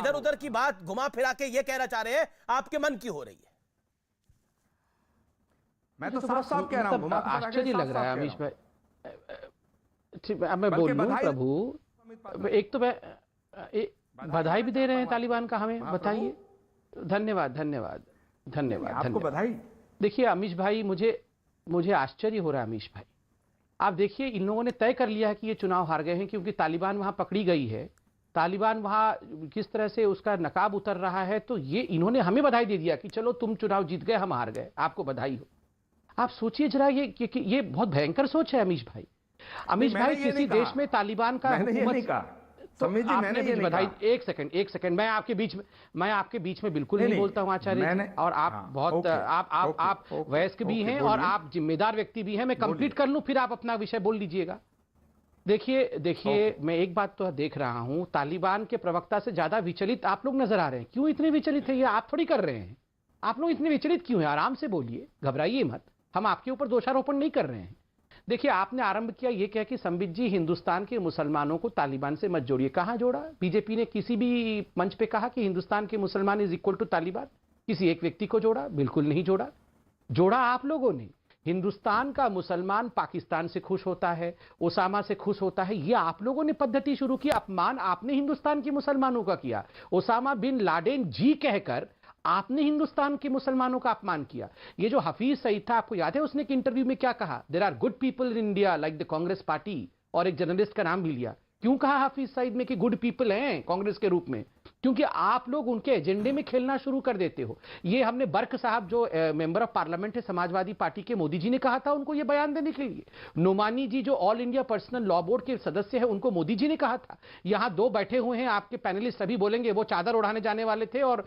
इधर उधर की बात घुमा फिरा के ये कहना चाह रहे हैं, आपके मन की हो रही है। मैं तो साफ साफ कह रहा हूं, आश्चर्य लग रहा है अमीश भाई। ठीक, अब मैं बोल लूं प्रभु, एक तो मैं बधाई भी दे रहे हैं तालिबान का, हमें बताइए। धन्यवाद धन्यवाद धन्यवाद आपको बधाई। देखिए अमीश भाई, मुझे आश्चर्य हो रहा है अमीश भाई। आप देखिए, इन लोगों ने तय कर लिया है कि ये चुनाव हार गए हैं, क्योंकि तालिबान वहां पकड़ी गई है, तालिबान वहां किस तरह से उसका नकाब उतर रहा है, तो ये इन्होंने हमें बधाई दे दिया कि चलो तुम चुनाव जीत गए, हम हार गए, आपको बधाई हो। आप सोचिए जरा, ये बहुत भयंकर सोच है अमीश भाई। अमीश भाई, किसी देश में तालिबान का हुकूमत, तो आपने भी बधाई। एक सेकंड, मैं आपके बीच में बिल्कुल नहीं बोलता हूं आचार्य, और आप बहुत आप वयस्क भी हैं और आप जिम्मेदार व्यक्ति भी हैं। मैं कंप्लीट कर लूं, फिर आप अपना विषय बोल लीजिएगा। देखिए मैं एक बात तो देख रहा हूं, तालिबान के प्रवक्ता से ज्यादा विचलित आप लोग नजर आ रहे हैं। क्यों इतने विचलित है? ये आप थोड़ी कर रहे हैं। आप लोग इतने विचलित क्यों हैं? आराम से बोलिए, घबराइए मत, हम आपके ऊपर दोषारोपण नहीं कर रहे हैं। देखिए, आपने आरंभ किया ये कह कि संबित जी हिंदुस्तान के मुसलमानों को तालिबान से मत जोड़िए। कहां जोड़ा? बीजेपी ने किसी भी मंच पे कहा कि हिंदुस्तान के मुसलमान इज इक्वल टू तालिबान? किसी एक व्यक्ति को जोड़ा? बिल्कुल नहीं जोड़ा। जोड़ा आप लोगों ने। हिंदुस्तान का मुसलमान पाकिस्तान से खुश होता है, ओसामा से खुश होता है, ये आप लोगों ने पद्धति शुरू की। अपमान आपने हिंदुस्तान के मुसलमानों का किया। ओसामा बिन लाडेन जी कहकर आपने हिंदुस्तान के मुसलमानों का अपमान किया। ये जो हफीज सईद था, आपको याद है उसने एक इंटरव्यू में क्या कहा? There are good people in India like the Congress party, और एक जर्नलिस्ट का नाम भी लिया। क्यों कहा हफीज सईद में कि गुड पीपल हैं कांग्रेस के रूप में? क्योंकि आप लोग उनके एजेंडे में खेलना शुरू कर देते हो। ये हमने बर्क साहब जो मेंबर ऑफ पार्लियामेंट है समाजवादी पार्टी के, मोदी जी ने कहा था उनको ये बयान देने के लिए। नोमानी जी जो all India personal law board के सदस्य हैं, उनको मोदी जी ने कहा था। यहां दो बैठे हुए हैं आपके पैनलिस्ट, सभी बोलेंगे, वो चादर उड़ाने जाने वाले थे और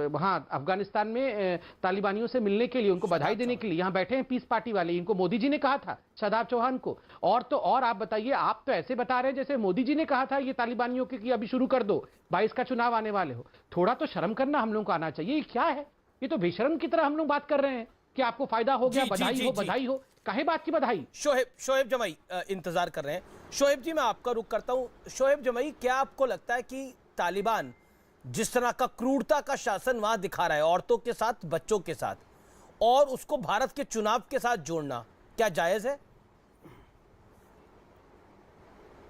वहां अफगानिस्तान में तालिबानियों से मिलने के लिए, उनको बधाई देने के लिए यहां बैठे हैं पीस पार्टी वाले। इनको मोदी जी ने कहा था, शादाब चौहान को। और तो और आप बताइए, आप तो ऐसे बता रहे हैं जैसे मोदी जी ने कहा था ये तालिबानियों के कि अभी शुरू कर दो, 22 का चुनाव आने वाले हो। थोड़ा तो शर्म करना हम लोगों को आना चाहिए। ये क्या है? ये तो बेशर्म की तरह हम लोग बात कर रहे हैं कि आपको फायदा हो गया, बधाई हो। काहे बात की बधाई? शोएब जमाई इंतजार कर रहे हैं। शोएब जी, मैं आपका रुख करता हूं। शोएब जमाई, क्या आपको लगता है कि तालिबान जिस तरह का क्रूरता का शासन वहां दिखा रहा है औरतों के साथ, बच्चों के साथ, और उसको भारत के चुनाव के साथ जोड़ना क्या जायज है?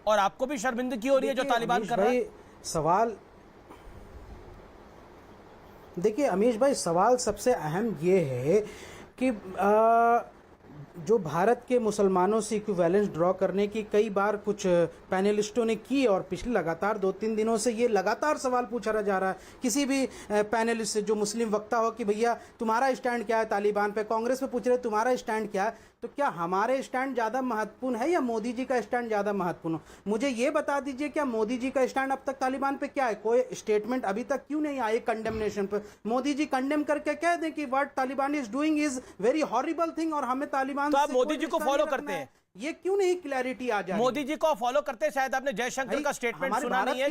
और आपको भी शर्मिंदगी हो रही है जो तालिबान कर रहा है? सवाल देखिए अमीश भाई, सवाल सबसे अहम ये है कि जो भारत के मुसलमानों से इक्विवेलेंस ड्रॉ करने की कई बार कुछ पैनलिस्टों ने की, और पिछले लगातार 2-3 दिनों से ये लगातार सवाल पूछा जा रहा है किसी भी पैनलिस्ट से जो मुस्लिम वक्ता हो कि भैया तुम्हारा स्टैंड क्या है तालिबान पे। कांग्रेस पे पूछ रहे तुम्हारा स्टैंड क्या है, तो क्या हमारे स्टैंड ज़्यादा महत्वपूर्ण है या मोदी जी का स्टैंड ज़्यादा महत्वपूर्ण हो? मुझे ये बता दीजिए, क्या मोदी जी का स्टैंड अब तक तालिबान पे क्या है? कोई स्टेटमेंट अभी तक क्यों नहीं आए कंडेमनेशन पे? मोदी जी कंडेम करके कह दें कि what Taliban is doing is very horrible thing, और हमें तालिबान तो आप मोदी जी को फॉलो करते हैं? ये क्यों नहीं क्लैरिटी आ जाए? मोदी जी को फॉलो करते हैं। शायद आपने जयशंकर का स्टेटमेंट सुना नहीं है,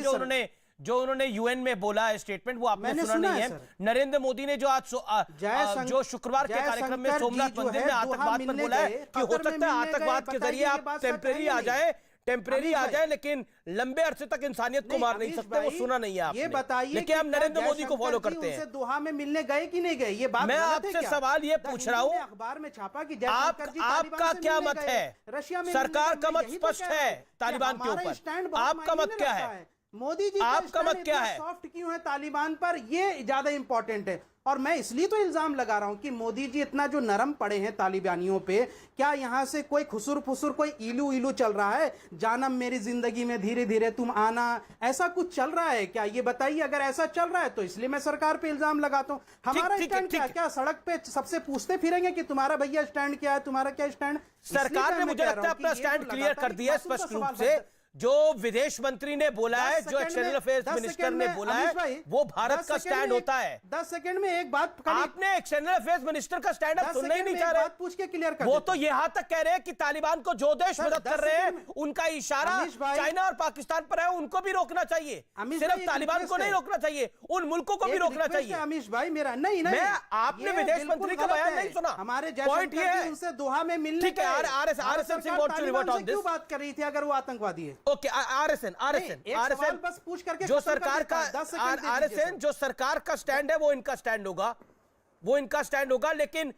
जो उन्होंने यूएन में बोला है स्टेटमेंट, वो आपने सुना नहीं है। नरेंद्र मोदी ने जो आज जो शुक्रवार के कार्यक्रम में सोमनाथ मंदिर में आतंकवाद पर बोला है कि हो सकता है आतंकवाद के जरिए आप टेम्परेरी आ जाए, लेकिन लंबे अरसे तक इंसानियत को मार नहीं सकते, वो सुना नहीं है आपने। ये बताइए, लेकिन हम नरेंद्र मोदी को फॉलो करते हैं। दोहा में मिलने गए कि नहीं गए? ये बात मैं आपसे सवाल ये पूछ रहा हूँ, अखबार में छापा कि आपका क्या मत है? रशिया में सरकार का मत स्पष्ट है तालिबान के ऊपर, आपका मत क्या है? मोदी जी आपका मत क्या है? सॉफ्ट क्यों है तालिबान पर, ये ज्यादा इंपॉर्टेंट है। और मैं इसलिए तो इल्जाम लगा रहा हूं कि मोदी जी इतना जो नरम पड़े हैं तालिबानियों पे, क्या यहां से कोई खुसुर फुसुर, कोई इलू चल रहा है? जानम मेरी जिंदगी में धीरे धीरे तुम आना, ऐसा कुछ चल रहा है क्या? ये बताइए। अगर ऐसा चल रहा है तो इसलिए मैं सरकार पे इल्जाम लगाता हूं। हमारा स्टैंड क्या सड़क पे सबसे पूछते फिरेंगे कि तुम्हारा भैया स्टैंड क्या है, तुम्हारा क्या स्टैंड? सरकार ने मुझे लगता है अपना स्टैंड क्लियर कर दिया स्पष्ट रूप से। जो विदेश मंत्री ने बोला है, जो एक्सटर्नल अफेयर्स मिनिस्टर ने बोला है, वो भारत का स्टैंड होता है। 10 सेकंड में एक बात, आपने एक्सटर्नल अफेयर्स मिनिस्टर का स्टैंड अप सुनना ही नहीं चाह रहे। पूछ के क्लियर कर, वो तो यहां तक कह रहे हैं कि तालिबान को जो देश मदद कर रहे हैं उनका इशारा चाइना और पाकिस्तान पर है, उनको भी रोकना चाहिए। सिर्फ तालिबान को नहीं रोकना चाहिए, उन मुल्कों को भी रोकना चाहिए। अमीश भाई मेरा नहीं, आपने विदेश मंत्री का बयान नहीं सुना। हमारे पॉइंट ये है, उनसे दोहा में मिलने, ठीक है, RSS wants to revert on this. क्यों बात कर रही थी अगर वो आतंकवादी है? ओके आरएसएन बस पूछ करके जो खत्म कर सरकार देता का हूं, 10 सेकंड दे दीजिए आरएसएन सर। जो सरकार का स्टैंड है वो इनका स्टैंड होगा, लेकिन